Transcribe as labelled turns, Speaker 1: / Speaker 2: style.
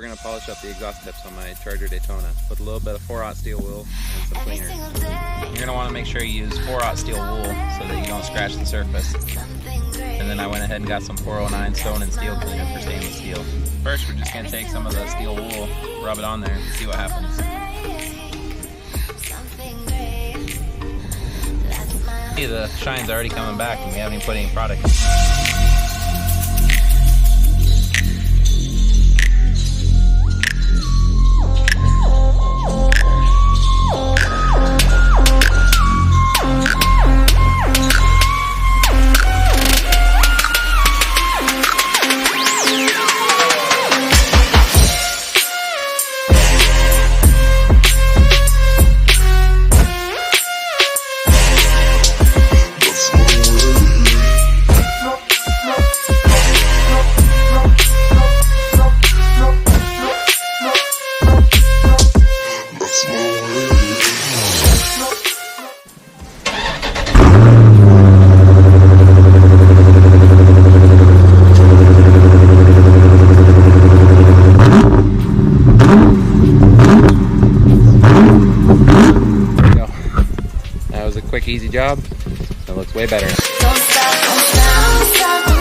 Speaker 1: We're going to polish up the exhaust tips on my Charger Daytona with a little bit of 4/0 steel wool and some cleaner. You're going to want to make sure you use 4/0 steel wool so that you don't scratch the surface. And then I went ahead and got some 409 stone and steel cleaner for stainless steel. First, we're just going to take some of the steel wool, rub it on there, and see what happens. See, the shine's already coming back and we haven't even put any product in. That was a quick, easy job. That looks way better. Don't stop, don't stop, don't stop.